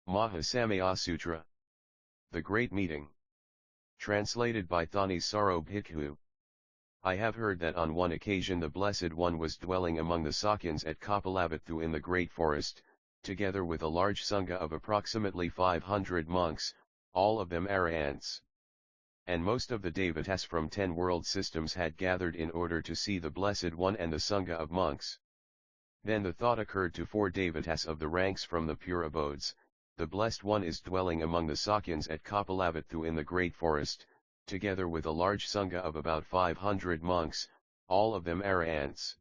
Maha Samaya Sutra. The Great Meeting. Translated by Thanissaro Bhikkhu. I have heard that on one occasion the Blessed One was dwelling among the Sakyans at Kapilavatthu in the great forest, together with a large sangha of approximately 500 monks, all of them Arahants. And most of the devatas from 10 world systems had gathered in order to see the Blessed One and the sangha of monks. Then the thought occurred to 4 devatas of the ranks from the pure abodes, the Blessed One is dwelling among the Sakyans at Kapilavatthu in the great forest, together with a large sangha of about 500 monks, all of them Arahants.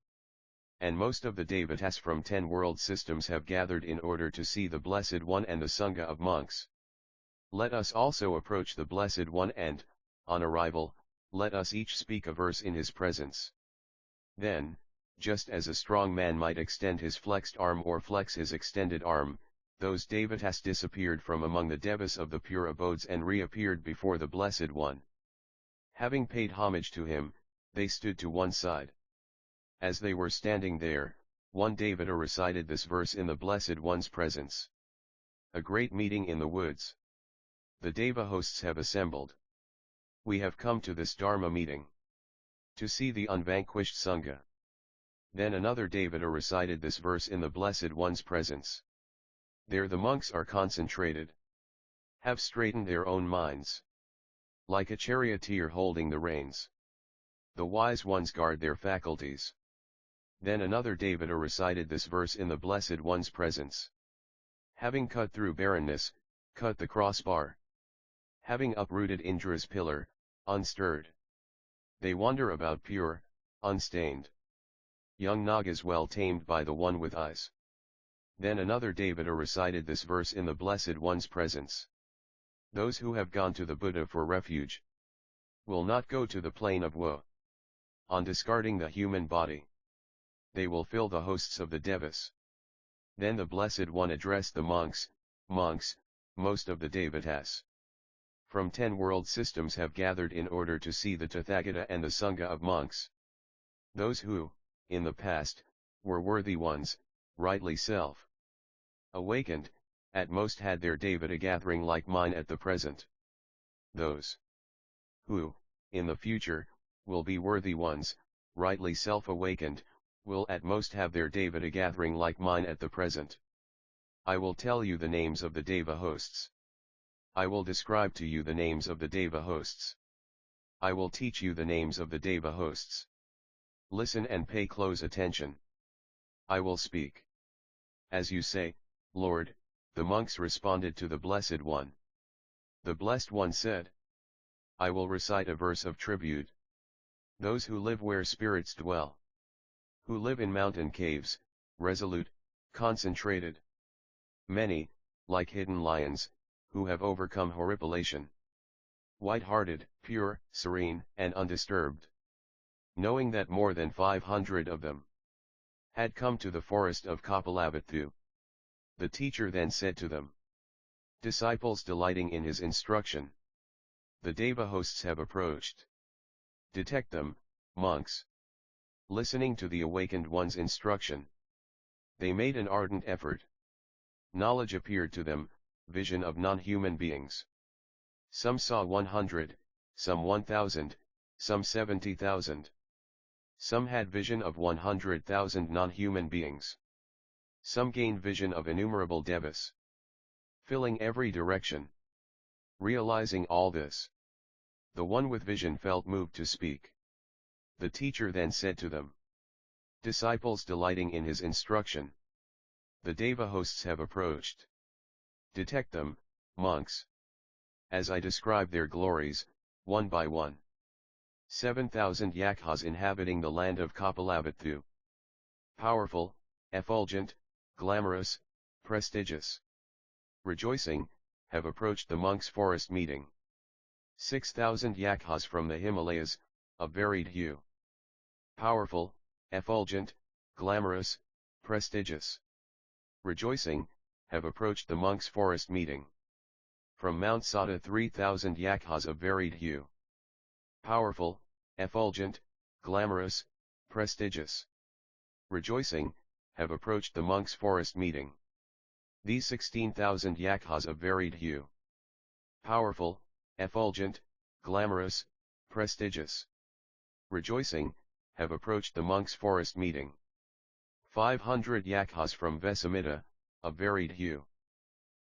And most of the devatas from 10 world systems have gathered in order to see the Blessed One and the sangha of monks. Let us also approach the Blessed One and, on arrival, let us each speak a verse in his presence. Then, just as a strong man might extend his flexed arm or flex his extended arm, those devatas disappeared from among the devas of the pure abodes and reappeared before the Blessed One. Having paid homage to him, they stood to one side. As they were standing there, one devata recited this verse in the Blessed One's presence. A great meeting in the woods. The deva hosts have assembled. We have come to this Dharma meeting to see the unvanquished Sangha. Then another devata recited this verse in the Blessed One's presence. There the monks are concentrated, have straightened their own minds, like a charioteer holding the reins. The wise ones guard their faculties. Then another devata recited this verse in the Blessed One's presence. Having cut through barrenness, cut the crossbar. Having uprooted Indra's pillar, unstirred. They wander about pure, unstained. Young Nagas well tamed by the one with eyes. Then another devata recited this verse in the Blessed One's presence. Those who have gone to the Buddha for refuge will not go to the plane of woe. On discarding the human body, they will fill the hosts of the devas. Then the Blessed One addressed the monks, most of the devatas from 10 world systems have gathered in order to see the Tathagata and the Sangha of monks. Those who, in the past, were worthy ones, rightly self-awakened, at most had their devata gathering like mine at the present. Those who, in the future, will be worthy ones, rightly self-awakened, will at most have their devata gathering like mine at the present. I will tell you the names of the deva hosts. I will describe to you the names of the deva hosts. I will teach you the names of the deva hosts. Listen and pay close attention. I will speak. As you say, Lord, the monks responded to the Blessed One. The Blessed One said, I will recite a verse of tribute. Those who live where spirits dwell, who live in mountain caves, resolute, concentrated. Many, like hidden lions, who have overcome horripilation. White-hearted, pure, serene, and undisturbed. Knowing that more than 500 of them had come to the forest of Kapilavatthu. The teacher then said to them, disciples delighting in his instruction. The deva hosts have approached. Detect them, monks. Listening to the awakened one's instruction, they made an ardent effort. Knowledge appeared to them, vision of non-human beings. Some saw 100, some 1,000, some 70,000. Some had vision of 100,000 non-human beings. Some gained vision of innumerable devas, filling every direction. Realizing all this, the one with vision felt moved to speak. The teacher then said to them, disciples delighting in his instruction. The deva hosts have approached. Detect them, monks. As I describe their glories, one by one. 7,000 yakhas inhabiting the land of Kapilavatthu. Powerful, effulgent, glamorous, prestigious. Rejoicing, have approached the monks' forest meeting. 6,000 yakhas from the Himalayas, of varied hue. Powerful, effulgent, glamorous, prestigious. Rejoicing, have approached the monks' forest meeting. From Mount Sada 3,000 yakhas of varied hue. Powerful, effulgent, glamorous, prestigious. Rejoicing, have approached the monks' forest meeting. These 16,000 yakhas of varied hue, powerful, effulgent, glamorous, prestigious, rejoicing, have approached the monks' forest meeting. 500 yakhas from Vesamita, of varied hue,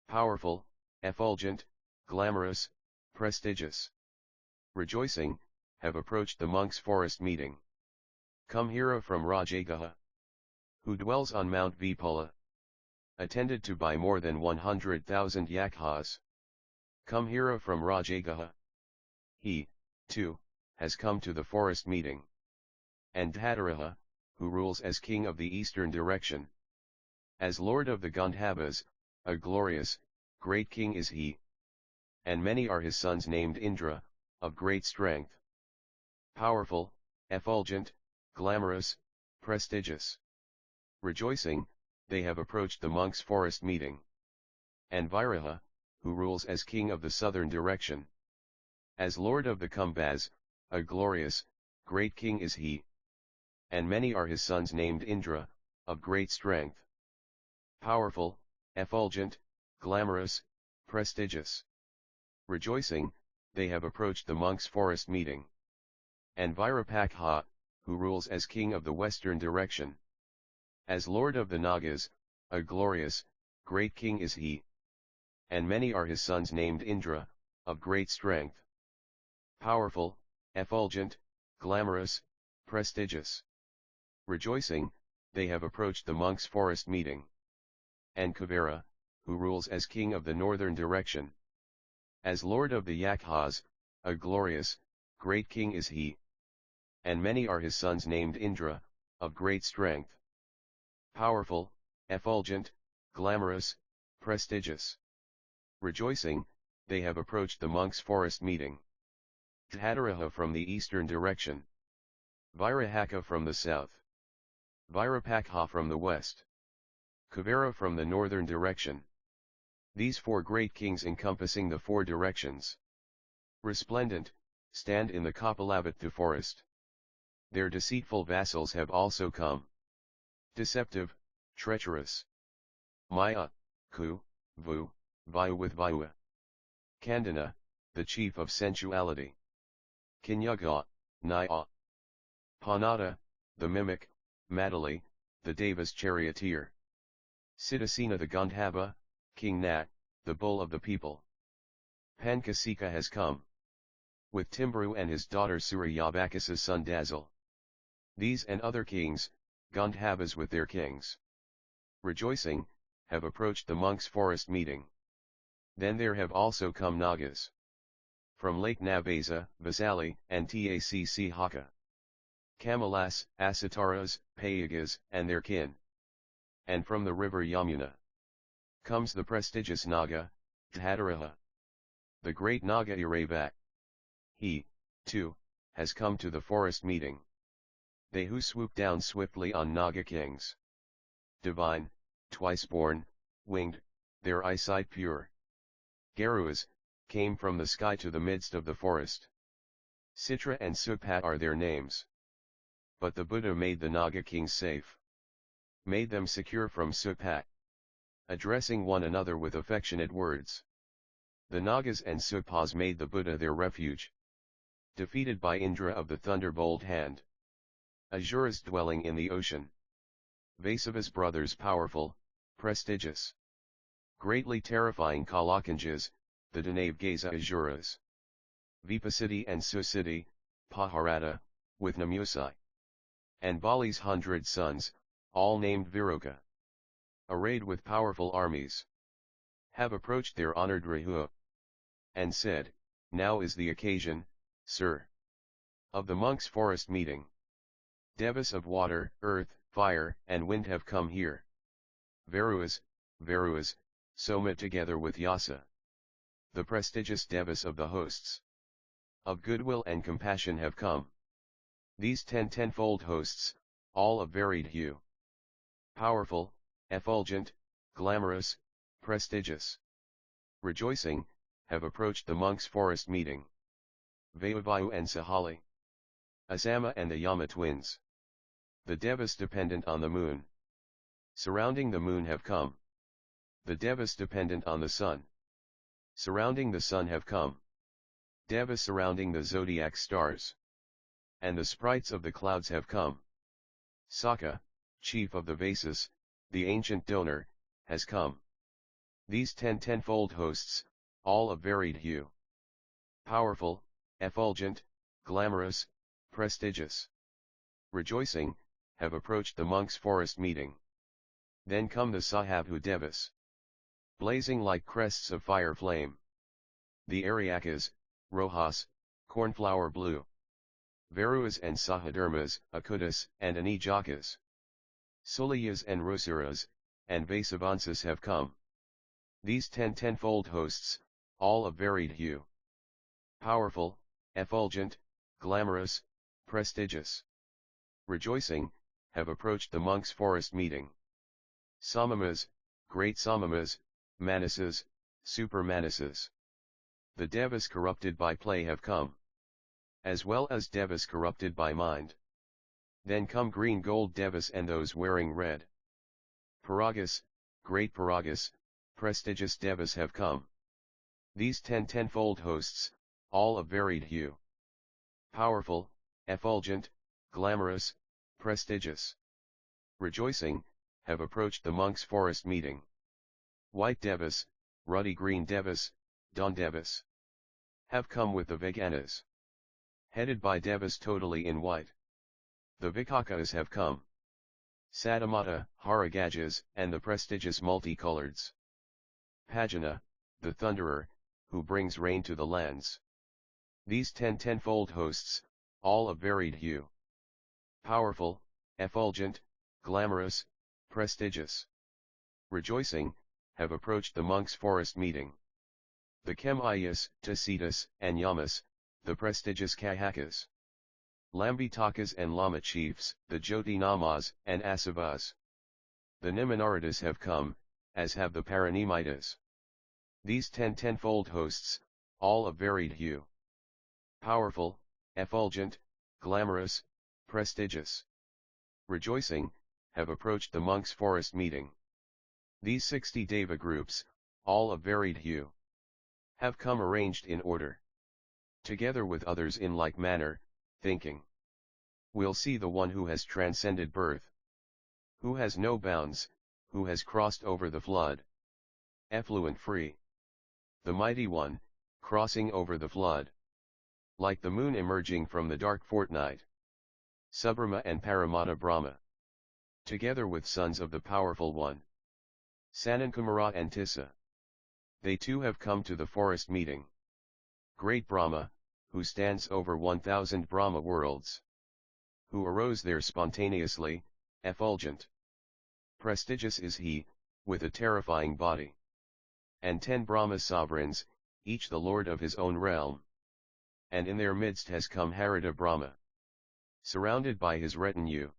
powerful, effulgent, glamorous, prestigious, rejoicing, have approached the monks' forest meeting. Kumbhira from Rajagaha, who dwells on Mount Vipula, attended to by more than 100,000 yakhas. Kumbhira from Rajagaha, he, too, has come to the forest meeting. And Dhataraha, who rules as king of the eastern direction, as lord of the Gandhabas, a glorious, great king is he. And many are his sons named Indra, of great strength, powerful, effulgent, glamorous, prestigious, rejoicing, they have approached the monks' forest meeting. And Viraha, who rules as king of the southern direction, as lord of the Kumbhas, a glorious, great king is he. And many are his sons named Indra, of great strength, powerful, effulgent, glamorous, prestigious, rejoicing, they have approached the monks' forest meeting. And Virapakha, who rules as king of the western direction, as lord of the Nagas, a glorious, great king is he. And many are his sons named Indra, of great strength, powerful, effulgent, glamorous, prestigious, rejoicing, they have approached the monks' forest meeting. And Kuvera, who rules as king of the northern direction, as lord of the Yakhas, a glorious, great king is he. And many are his sons named Indra, of great strength, powerful, effulgent, glamorous, prestigious, rejoicing, they have approached the monks' forest meeting. Dhataraha from the eastern direction, Virahaka from the south, Virapakha from the west, Kuvera from the northern direction. These four great kings encompassing the four directions, resplendent, stand in the Kapilavatthu forest. Their deceitful vassals have also come. Deceptive, treacherous. Maya, Ku, Vu, Vayu with Vayu. Kandana, the chief of sensuality. Kinyaga, Naya. Panada, the mimic, Madali, the Deva's charioteer. Siddhasena the Gandhava, King Nat, the bull of the people. Pankasika has come, with Timbru and his daughter Suryabakasa's son Dazzle. These and other kings, Gandhavas with their kings, rejoicing, have approached the monks' forest meeting. Then there have also come Nagas from Lake Navasa, Vasali, and Tacc Haka, Kamalas, Asataras, Payagas, and their kin. And from the river Yamuna comes the prestigious Naga, Dhataraha, the great Naga Iravak. He, too, has come to the forest meeting. They who swoop down swiftly on Naga kings, divine, twice born, winged, their eyesight pure. Garuas, came from the sky to the midst of the forest. Citra and Supat are their names. But the Buddha made the Naga kings safe, made them secure from Supat, addressing one another with affectionate words. The Nagas and Supas made the Buddha their refuge, defeated by Indra of the thunderbolt hand. Asuras dwelling in the ocean. Vasava's brothers powerful, prestigious, greatly terrifying Kalakanjas, the Danavgasa Asuras. Vipasiddhi and Susiddhi, Paharata, with Namusai. And Bali's 100 sons, all named Viroka, arrayed with powerful armies, have approached their honored Rahu, and said, now is the occasion, sir, of the monks' forest meeting. Devas of water, earth, fire, and wind have come here. Varuas, Soma together with Yasa, the prestigious Devas of the hosts, of goodwill and compassion have come. These tenfold hosts, all of varied hue, powerful, effulgent, glamorous, prestigious, rejoicing, have approached the monks' forest meeting. Vayuvayu and Sahali, Asama and the Yama twins, the Devas dependent on the moon, surrounding the moon have come. The devas dependent on the sun, surrounding the sun have come. Devas surrounding the zodiac stars. And the sprites of the clouds have come. Saka, chief of the Vases, the ancient donor, has come. These 10 tenfold hosts, all of varied hue. Powerful, effulgent, glamorous, prestigious. Rejoicing, have approached the monks' forest meeting. Then come the Sahabhu Devas. Blazing like crests of fire flame. The Aryakas, Rojas, cornflower blue. Varuas and Sahadharmas, Akutas and Anijakas. Sulayas and Rusuras, and Vasavansas have come. These 10 tenfold hosts, all of varied hue. Powerful, effulgent, glamorous, prestigious. Rejoicing, have approached the monks' forest meeting. Samamas, great Samamas, Manasas, super Manasas. The devas corrupted by play have come. As well as devas corrupted by mind. Then come green gold devas and those wearing red. Paragas, great Paragas, prestigious devas have come. These 10 tenfold hosts, all of varied hue. Powerful, effulgent, glamorous, prestigious. Rejoicing, have approached the monks' forest meeting. White devas, ruddy green devas, dawn devas. Have come with the Veganas. Headed by devas totally in white. The Vikakas have come. Satamata, Haragajas, and the prestigious multicoloreds. Pajana, the thunderer, who brings rain to the lands. These 10 tenfold hosts, all of varied hue. Powerful, effulgent, glamorous, prestigious. Rejoicing, have approached the monks' forest meeting. The Kemayas, Tasitas, and Yamas, the prestigious Kahakas. Lambitakas and Lama chiefs, the Jyotinamas, and Asavas. The Nimanaradas have come, as have the Paranimitas. These 10 tenfold hosts, all of varied hue. Powerful, effulgent, glamorous, prestigious. Rejoicing, have approached the monks' forest meeting. These 60 Deva groups, all of varied hue. Have come arranged in order. Together with others in like manner, thinking. We'll see the one who has transcended birth. Who has no bounds, who has crossed over the flood. Effluent free. The mighty one, crossing over the flood. Like the moon emerging from the dark fortnight. Subrahma and Paramata Brahma. Together with sons of the powerful one. Sanankumara and Tissa. They too have come to the forest meeting. Great Brahma, who stands over 1000 Brahma worlds. Who arose there spontaneously, effulgent. Prestigious is he, with a terrifying body. And 10 Brahma sovereigns, each the lord of his own realm. And in their midst has come Harita Brahma. Surrounded by his retinue.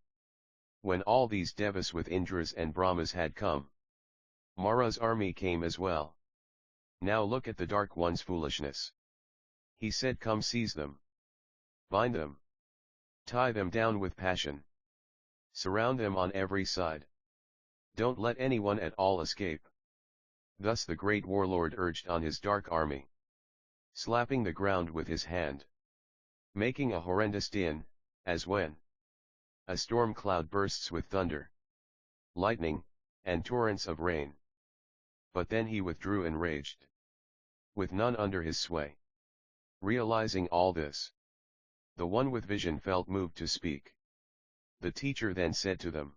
When all these devas with Indras and Brahmas had come. Mara's army came as well. Now look at the Dark One's foolishness. He said, come seize them. Bind them. Tie them down with passion. Surround them on every side. Don't let anyone at all escape. Thus the great warlord urged on his dark army. Slapping the ground with his hand. Making a horrendous din, as when a storm cloud bursts with thunder, lightning, and torrents of rain. But then he withdrew enraged. With none under his sway. Realizing all this, the one with vision felt moved to speak. The teacher then said to them,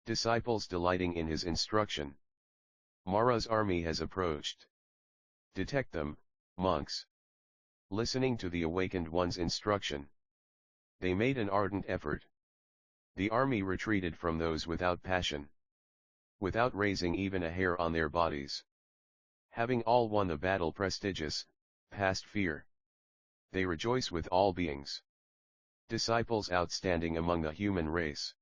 disciples delighting in his instruction, Mara's army has approached. Detect them, monks. Listening to the awakened one's instruction, they made an ardent effort. The army retreated from those without passion, without raising even a hair on their bodies. Having all won the battle prestigious, past fear. They rejoice with all beings. Disciples outstanding among the human race.